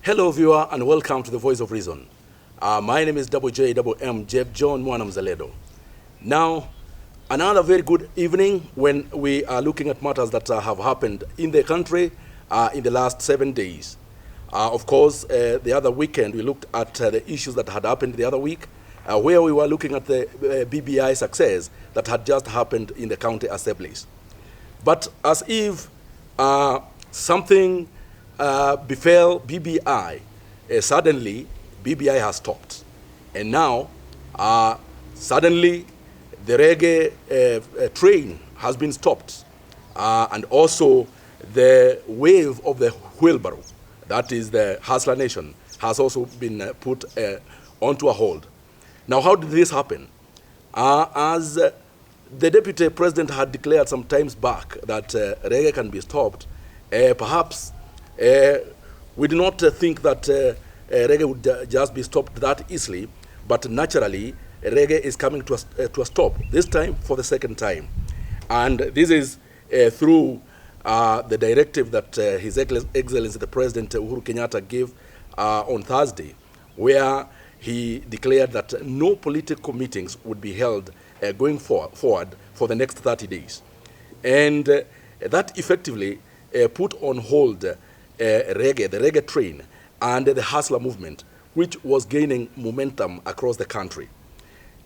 Hello, viewer, and welcome to the Voice of Reason. My name is WJMM Jeff John Mwanamzaledo. Now, another very good evening when we are looking at matters that have happened in the country in the last 7 days. Of course, the other weekend we looked at the issues that had happened the other week, where we were looking at the BBI success that had just happened in the county assemblies. But as if something befell BBI, suddenly BBI has stopped. And now, suddenly, the reggae train has been stopped. And also, the wave of the wheelbarrow, that is the Hustler Nation, has also been put onto a hold. Now, how did this happen? As the deputy president had declared some times back that reggae can be stopped, perhaps we do not think that reggae would just be stopped that easily, but naturally, reggae is coming to a stop, this time for the second time. And this is through the directive that His Excellency the President Uhuru Kenyatta gave on Thursday, where he declared that no political meetings would be held going forward for the next 30 days. And that effectively put on hold reggae, the reggae train, and the hustler movement, which was gaining momentum across the country.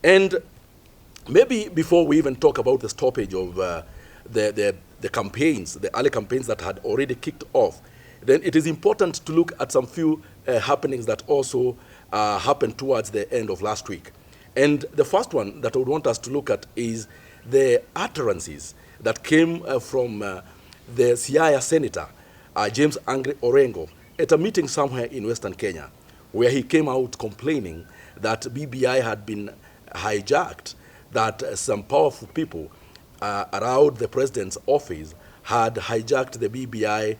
And maybe before we even talk about the stoppage of the campaigns, the early campaigns that had already kicked off, then it is important to look at some few happenings that also happened towards the end of last week. And the first one that I would want us to look at is the utterances that came from the Siaya Senator, James Angry Orengo, at a meeting somewhere in Western Kenya, where he came out complaining that BBI had been hijacked, that some powerful people around the president's office had hijacked the BBI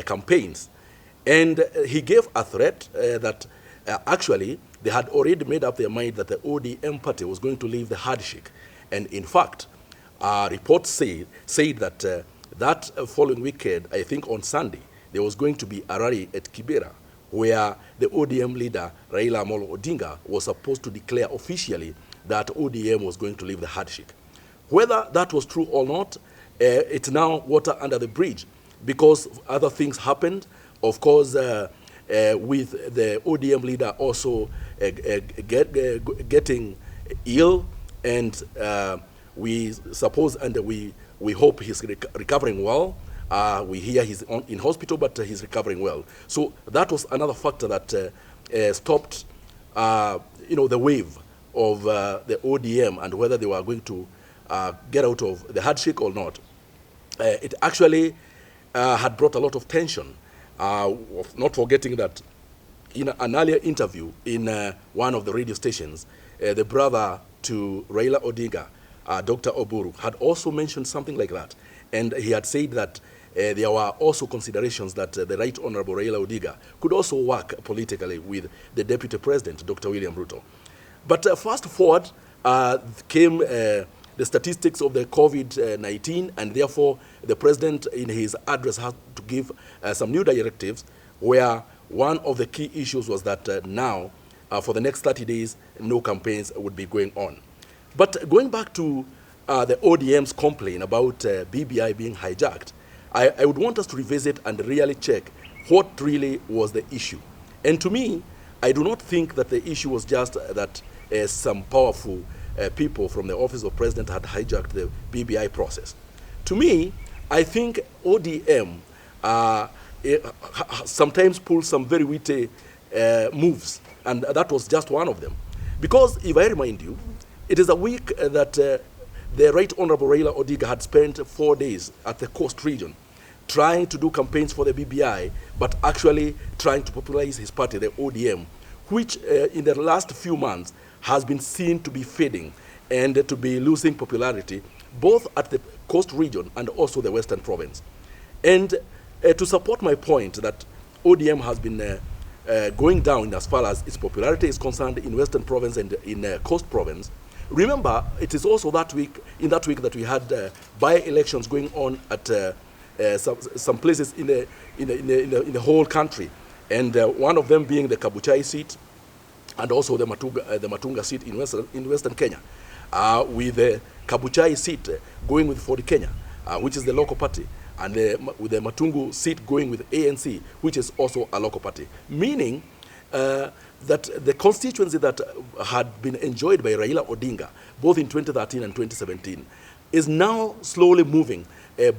campaigns. And he gave a threat that actually they had already made up their mind that the ODM party was going to leave the handshake. And in fact, reports said that that following weekend, I think on Sunday, there was going to be a rally at Kibera, where the ODM leader, Raila Odinga, was supposed to declare officially that ODM was going to leave the handshake. Whether that was true or not, it's now water under the bridge, because other things happened. Of course, with the ODM leader also getting ill, and we suppose and we hope he's recovering well. We hear he's in hospital, but he's recovering well. So that was another factor that stopped, the wave of the ODM and whether they were going to get out of the handshake or not. It actually had brought a lot of tension. Not forgetting that in an earlier interview in one of the radio stations, the brother to Raila Odinga, Dr. Oburu, had also mentioned something like that. And he had said that there were also considerations that the Right Honorable Raila Odinga could also work politically with the Deputy President, Dr. William Ruto. But fast forward came the statistics of the COVID-19, and therefore the President in his address had to give some new directives, where one of the key issues was that now, for the next 30 days, no campaigns would be going on. But going back to the ODM's complaint about BBI being hijacked, I would want us to revisit and really check what really was the issue. And to me, I do not think that the issue was just that some powerful people from the office of president had hijacked the BBI process. To me, I think ODM sometimes pulls some very witty moves, and that was just one of them. Because if I remind you, it is a week that the Right Honorable Raila Odinga had spent 4 days at the coast region trying to do campaigns for the BBI, but actually trying to popularize his party, the ODM, which in the last few months has been seen to be fading and to be losing popularity, both at the coast region and also the Western province. And to support my point that ODM has been going down as far as its popularity is concerned in Western province and in coast province, remember, it is also that week, that we had by-elections going on at some places in the whole country. and one of them being the Kabuchai seat, and also the Matunga seat in Western Kenya, with the Kabuchai seat going with Ford Kenya, which is the local party, and with the Matungu seat going with ANC, which is also a local party, meaning that the constituency that had been enjoyed by Raila Odinga, both in 2013 and 2017, is now slowly moving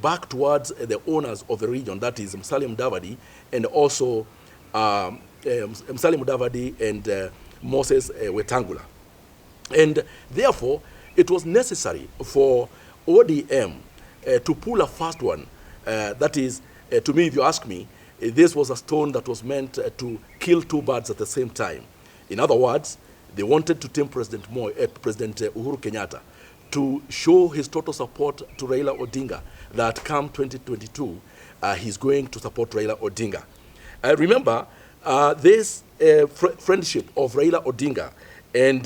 back towards the owners of the region, that is Musalia Mudavadi, and also Musalia Mudavadi and Moses Wetangula. And therefore, it was necessary for ODM to pull a fast one. That is, to me, if you ask me, this was a stone that was meant to kill two birds at the same time. In other words, they wanted to tempt President Uhuru Kenyatta to show his total support to Raila Odinga, that come 2022, he's going to support Raila Odinga. Remember, this friendship of Raila Odinga and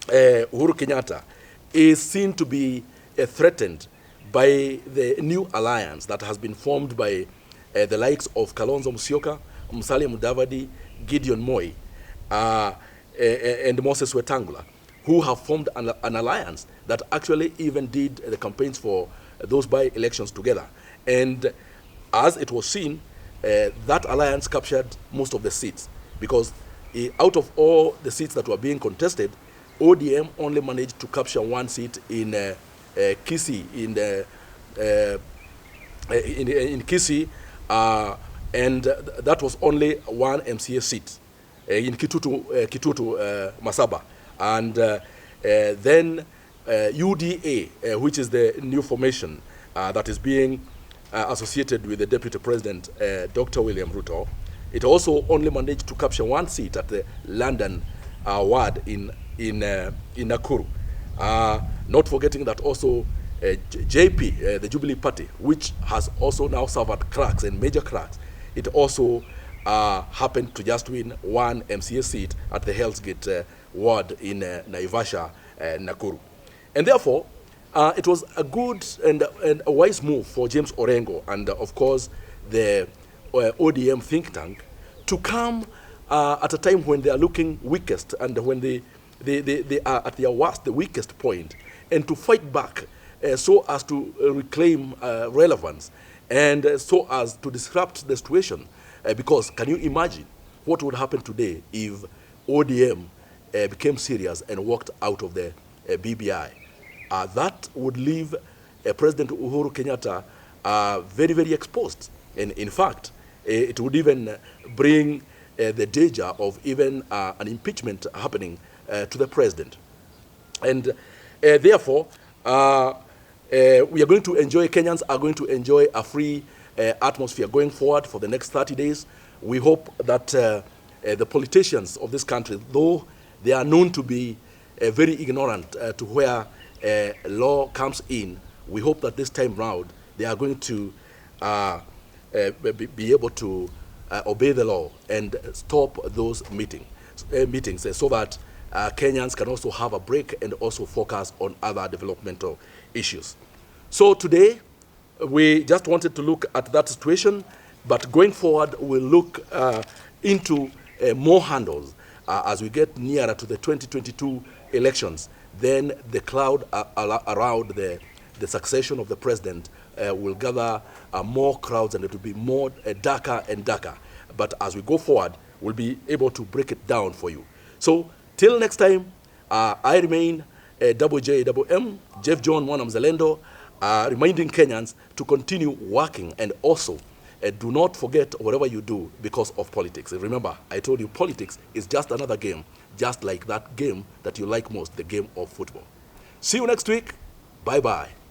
Uhuru Kenyatta is seen to be threatened by the new alliance that has been formed by the likes of Kalonzo Musyoka, Musalia Mudavadi, Gideon Moi, and Moses Wetangula, who have formed an alliance that actually even did the campaigns for those by-elections together. And as it was seen, that alliance captured most of the seats, because out of all the seats that were being contested, ODM only managed to capture one seat in Kisii, in Kisii, and that was only one MCA seat in Kitutu Masaba. And then UDA, which is the new formation that is being associated with the Deputy President, Dr. William Ruto, it also only managed to capture one seat at the London ward in Nakuru. Not forgetting that also JP, the Jubilee Party, which has also now suffered cracks and major cracks, it also happened to just win one MCA seat at the Hell's Gate ward in Naivasha, Nakuru. And therefore, it was a good and a wise move for James Orengo and, of course, the ODM think tank to come at a time when they are looking weakest and when they are at their worst, the weakest point, and to fight back so as to reclaim relevance and so as to disrupt the situation. Because can you imagine what would happen today if ODM became serious and walked out of the BBI? That would leave President Uhuru Kenyatta very, very exposed. And in fact, it would even bring the danger of even an impeachment happening to the president. And therefore, we are going to enjoy, Kenyans are going to enjoy a free atmosphere going forward for the next 30 days. We hope that the politicians of this country, though they are known to be very ignorant to where law comes in, we hope that this time round they are going to be able to obey the law and stop those meetings so that Kenyans can also have a break and also focus on other developmental issues. So today, we just wanted to look at that situation, but going forward, we'll look into more handles as we get nearer to the 2022 elections. Then the cloud around the succession of the president will gather more crowds, and it will be more darker and darker. But as we go forward, we'll be able to break it down for you. So till next time, I remain JJM, Jeff John Mwana Mzalendo, reminding Kenyans to continue working, and also do not forget whatever you do because of politics. Remember, I told you politics is just another game, just like that game that you like most, the game of football. See you next week. Bye-bye.